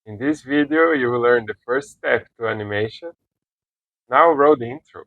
In this video, you will learn the first step to animation. Now roll the intro.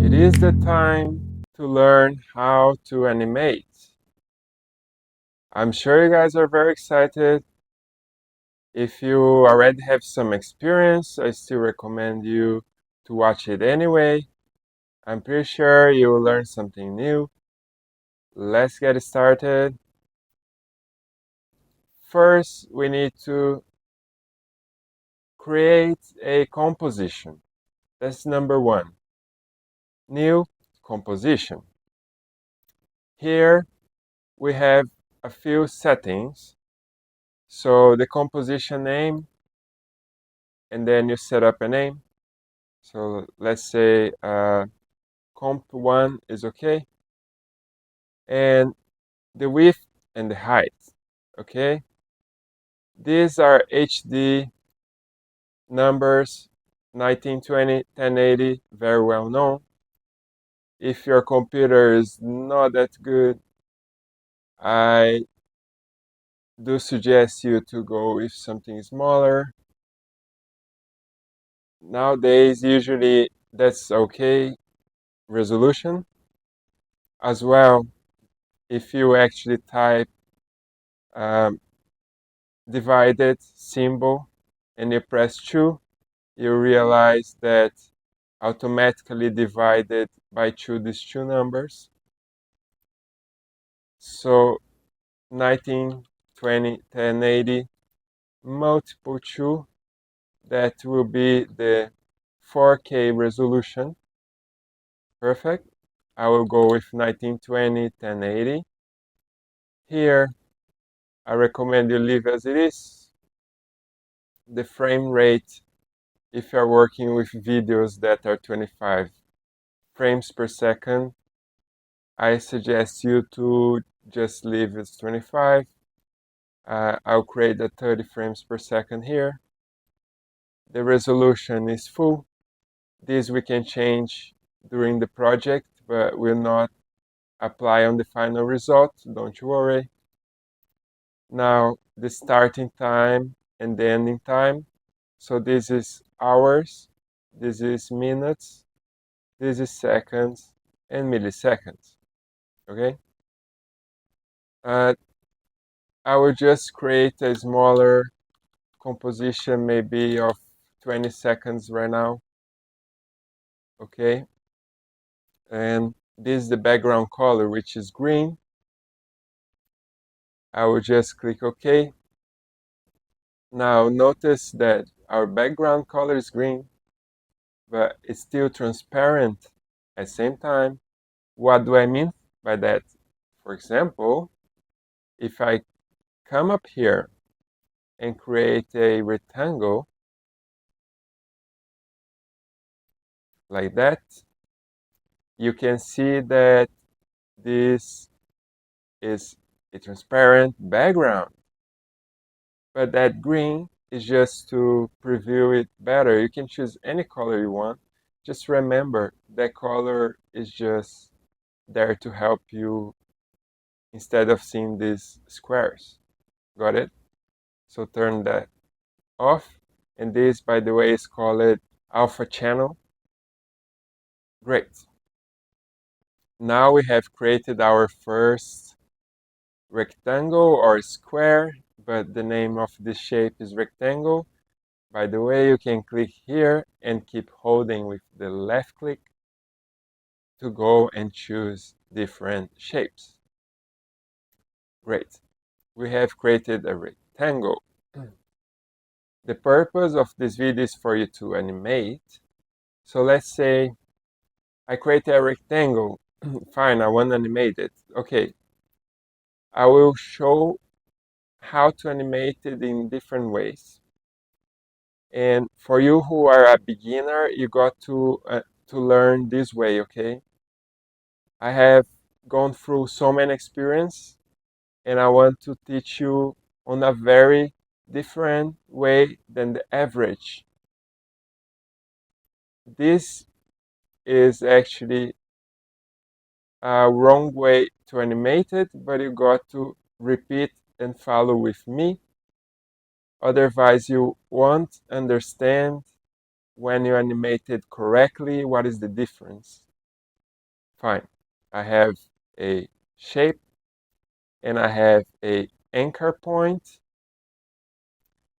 It is the time to learn how to animate. I'm sure you guys are very excited. If you already have some experience, I still recommend you to watch it anyway. I'm pretty sure you will learn something new. Let's get started. First, we need to create a composition. That's number one. New composition. Here we have a few settings. So the composition name, and then you set up a name. So let's say comp1 is okay. And the width and the height, okay? These are HD numbers, 1920, 1080, very well known. If your computer is not that good, I do suggest you to go with something smaller. Nowadays, usually that's okay resolution. As well, if you actually type divided symbol and you press 2, you realize that automatically divided by 2 these two numbers. So 1920, 1080 multiple 2, that will be the 4K resolution. Perfect. I will go with 1920, 1080. Here, I recommend you leave as it is. The frame rate, if you're working with videos that are 25 frames per second, I suggest you to just leave as 25. I'll create a 30 frames per second here. The resolution is full. This we can change during the project, but will not apply on the final result, don't you worry. Now, the starting time and the ending time. So this is hours, this is minutes, this is seconds and milliseconds, okay? I will just create a smaller composition, maybe of 20 seconds right now, okay? And this is the background color, which is green. I will just click OK. Now notice that our background color is green, but it's still transparent at the same time. What do I mean by that? For example, if I come up here and create a rectangle like that, you can see that this is a transparent background. But that green is just to preview it better. You can choose any color you want. Just remember that color is just there to help you instead of seeing these squares. Got it? So turn that off. And this, by the way, is called alpha channel. Great. Now we have created our first rectangle or square, but the name of this shape is rectangle. By the way, you can click here and keep holding with the left click to go and choose different shapes. Great. We have created a rectangle. The purpose of this video is for you to animate. So let's say I create a rectangle. Fine, I want to animate it. Okay. I will show how to animate it in different ways. And for you who are a beginner, you got to learn this way, okay? I have gone through so many experience, and I want to teach you on a very different way than the average. This is actually a wrong way to animate it, but you got to repeat and follow with me. Otherwise, you won't understand when you animate it correctly what is the difference. Fine. I have a shape and I have a anchor point.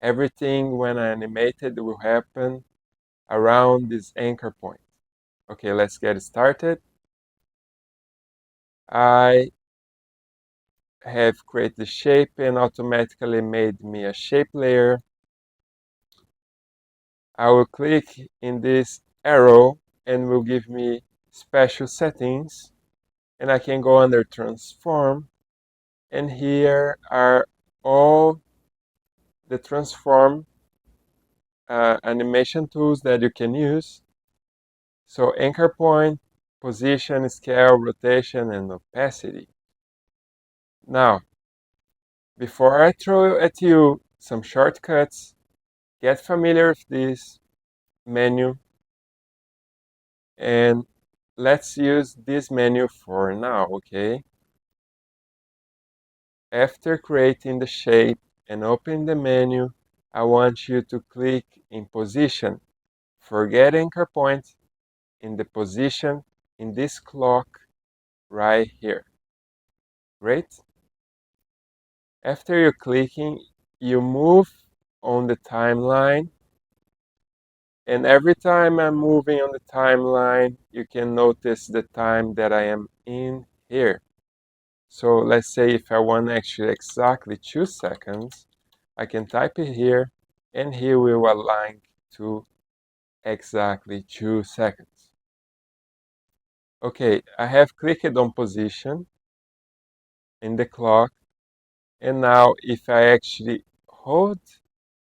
Everything when I animate it will happen around this anchor point. Okay, let's get started. I have created the shape and automatically made me a shape layer. I will click in this arrow and will give me special settings, and I can go under transform, and here are all the transform animation tools that you can use. So anchor point, position, scale, rotation, and opacity. Now, before I throw at you some shortcuts, get familiar with this menu, and let's use this menu for now, okay? After creating the shape and opening the menu, I want you to click in position. Forget anchor point, in the position in this clock right here. Great. After you're clicking, you move on the timeline, and every time I'm moving on the timeline, you can notice the time that I am in here. So let's say if I want actually exactly 2 seconds, I can type it here, and he will align to exactly 2 seconds. Okay, I have clicked on position in the clock, and now if I actually hold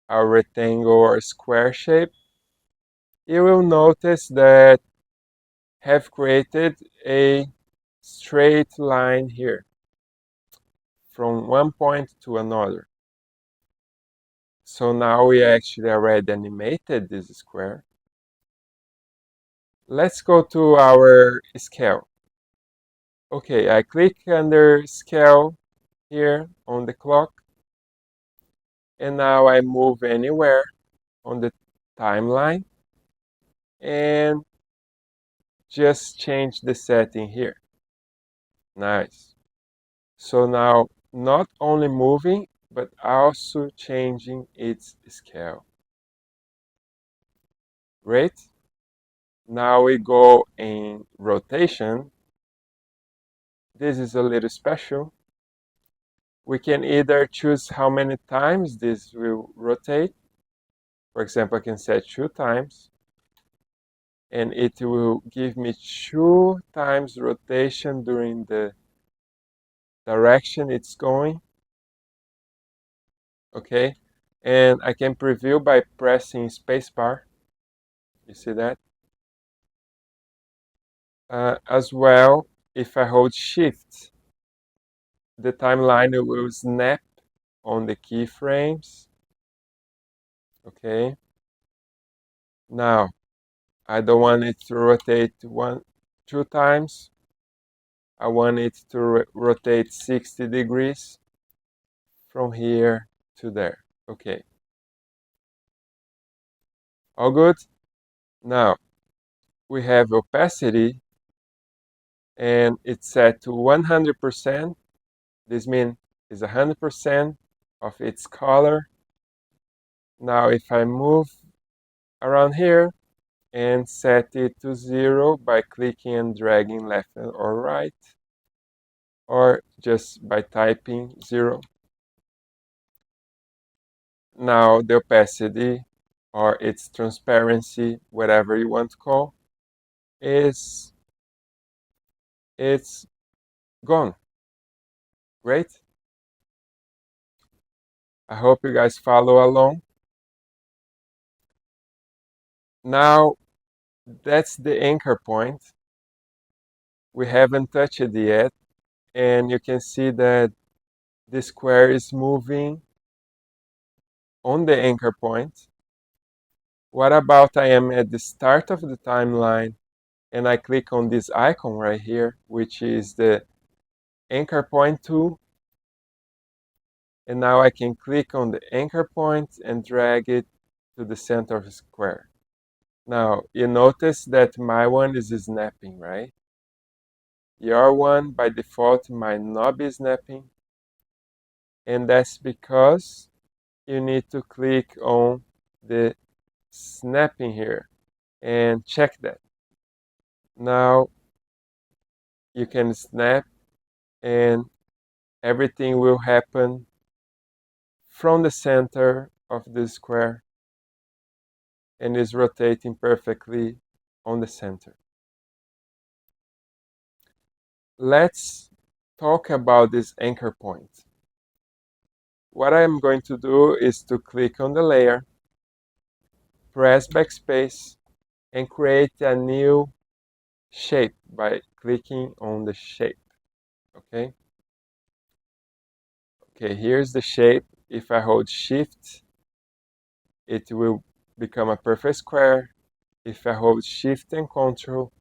a rectangle or square shape, you will notice that have created a straight line here from one point to another. So now we actually already animated this square. Let's go to our scale. Okay, I click under scale here on the clock, and now I move anywhere on the timeline and just change the setting here. Nice. So now not only moving, but also changing its scale. Great. Now we go in rotation. This is a little special. We can either choose how many times this will rotate. For example, I can set 2 times, and it will give me 2 times rotation during the direction it's going. Okay, and I can preview by pressing spacebar. You see that? As well, if I hold shift, the timeline will snap on the keyframes. Okay. Now, I don't want it to rotate 2 times. I want it to rotate 60 degrees from here to there. Okay. All good? Now, we have opacity, and it's set to 100%. This means it's 100% of its color. Now, if I move around here and set it to 0 by clicking and dragging left or right, or just by typing 0. Now the opacity or its transparency, whatever you want to call, it's gone. Great. I hope you guys follow along. Now that's the anchor point. We haven't touched it yet, and you can see that the square is moving on the anchor point? What about I am at the start of the timeline and I click on this icon right here, which is the anchor point tool. And now I can click on the anchor point and drag it to the center of the square. Now, you notice that my one is snapping, right? Your one, by default, might not be snapping. And that's because you need to click on the snapping here and check that. Now, you can snap and everything will happen from the center of the square and is rotating perfectly on the center. Let's talk about this anchor point. What I'm going to do is to click on the layer, press backspace, and create a new shape by clicking on the shape. Okay? Okay, here's the shape. If I hold Shift, it will become a perfect square. If I hold Shift and Control,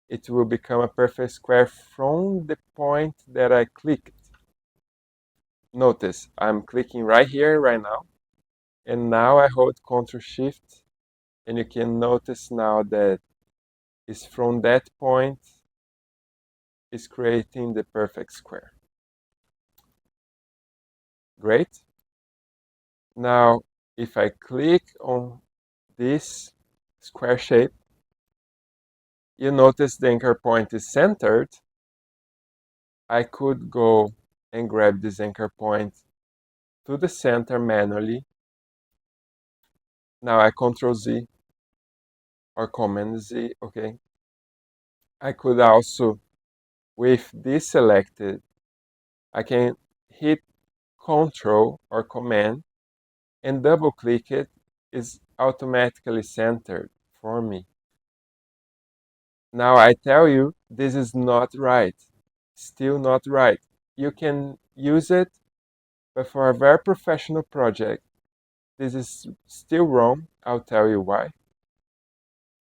it will become a perfect square from the point that I clicked. Notice I'm clicking right here, right now, and now I hold Ctrl Shift, and you can notice now that it's from that point is creating the perfect square. Great. Now, if I click on this square shape, you notice the anchor point is centered. I could go and grab this anchor point to the center manually. Now I Ctrl Z or Command Z, okay. I could also, with this selected, I can hit Ctrl or Command and double click it, is automatically centered for me. Now I tell you, this is not right. Still not right. You can use it, but for a very professional project, this is still wrong. I'll tell you why.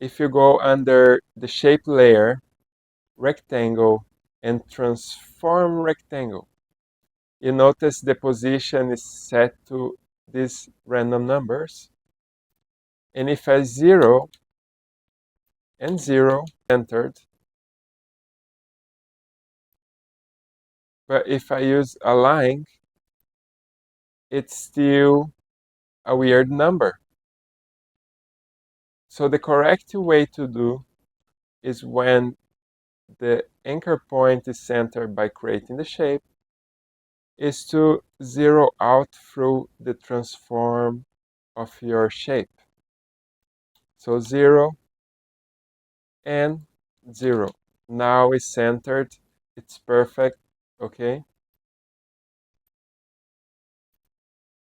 If you go under the shape layer, rectangle, and transform rectangle, you notice the position is set to these random numbers. And if I 0 and 0 entered, but if I use a line, it's still a weird number. So the correct way to do is when the anchor point is centered by creating the shape, is to zero out through the transform of your shape. So 0 and 0. Now it's centered, it's perfect, okay?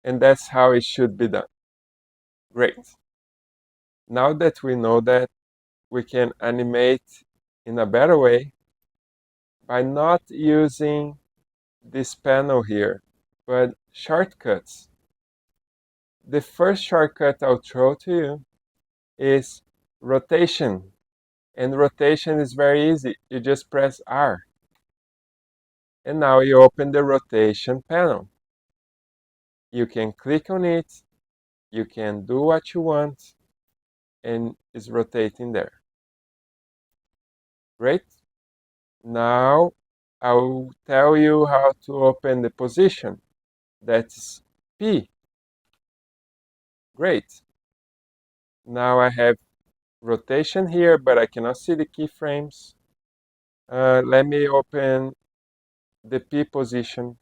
And that's how it should be done. Great. Now that we know that, we can animate in a better way by not using this panel here, but shortcuts. The first shortcut I'll throw to you is rotation. And rotation is very easy. You just press R. And now you open the rotation panel. You can click on it, you can do what you want, and it's rotating there. Great. Now I'll tell you how to open the position. That's P. Great. Now I have rotation here, but I cannot see the keyframes. Let me open the P position,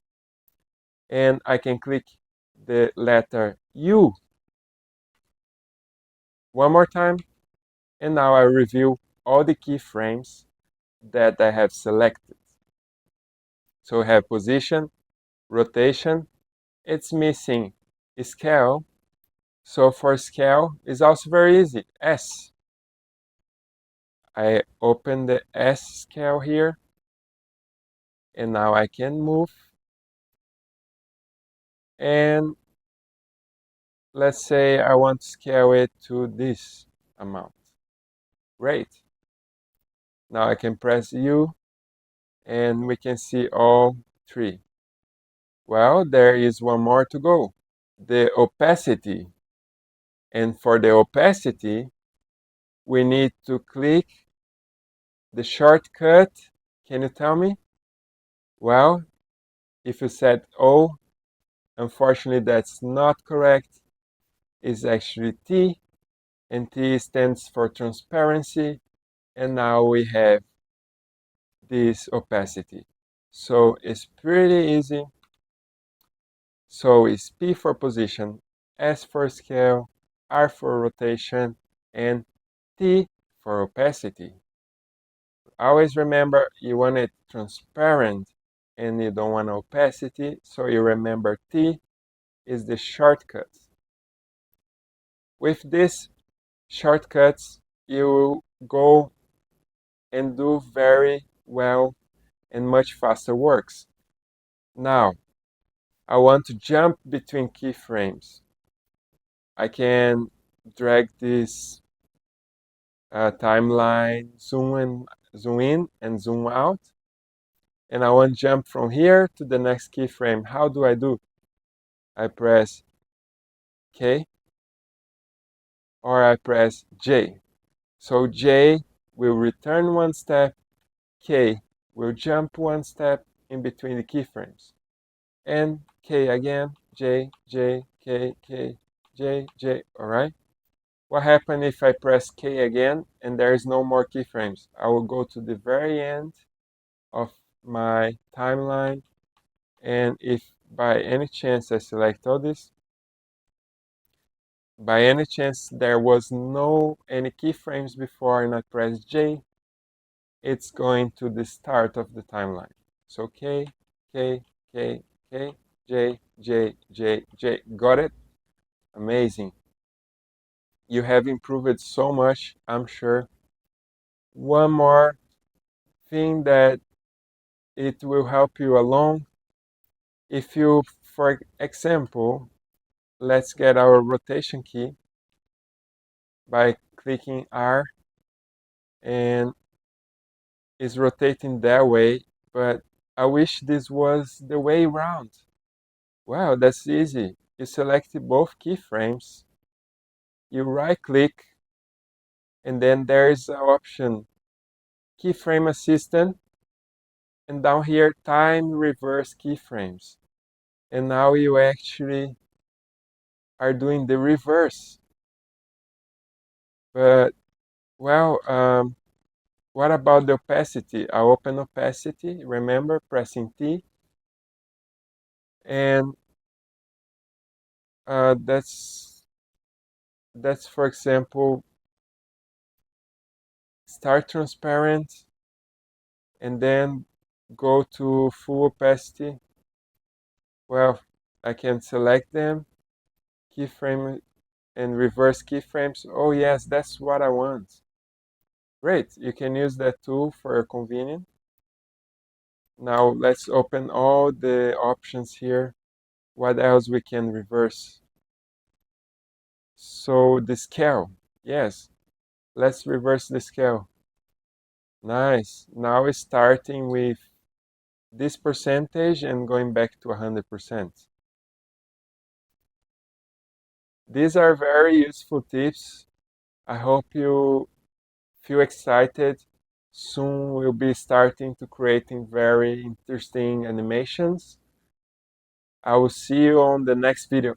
and I can click the letter U one more time, and now I review all the keyframes that I have selected. So we have position, rotation, it's missing scale. So for scale, it's also very easy, S. I open the S scale here, and now I can move. And let's say I want to scale it to this amount. Great. Now I can press U and we can see all three. Well, there is one more to go. The opacity. And for the opacity, we need to click the shortcut. Can you tell me? Well, if you said O, unfortunately that's not correct. It's actually T, and T stands for transparency, and now we have this opacity. So it's pretty easy. So it's P for position, S for scale, R for rotation, and T for opacity. Always remember you want it transparent and you don't want opacity, so you remember T is the shortcut. With these shortcuts, you will go and do very well and much faster works. Now, I want to jump between keyframes. I can drag this timeline, zoom in and zoom out. And I want to jump from here to the next keyframe. How do I do? I press K or I press J. So J will return one step, K will jump one step in between the keyframes. And K again, J, J, K, K, J, J, all right? What happens if I press K again and there is no more keyframes? I will go to the very end of my timeline, and if by any chance I select all this, by any chance there was no any keyframes before and I press J, it's going to the start of the timeline. So K, K, K, K, J, J, J, J. Got it? Amazing. You have improved so much, I'm sure. One more thing that it will help you along. If you, for example, let's get our rotation key by clicking R, and it's rotating that way, but I wish this was the way around. Wow, that's easy. You select both keyframes, you right click, and then there's an option, keyframe assistant, and down here, time reverse keyframes. And now you actually are doing the reverse. But, well, what about the opacity? I open opacity, remember, pressing T. And that's, for example, start transparent, and then go to full opacity. Well, I can select them, keyframe and reverse keyframes. Oh yes, that's what I want. Great, you can use that tool for your convenience. Now let's open all the options here. What else we can reverse? So the scale, yes, let's reverse the scale. Nice, now it's starting with this percentage and going back to 100%. These are very useful tips. I hope you feel excited. Soon we'll be starting to creating very interesting animations. I will see you on the next video.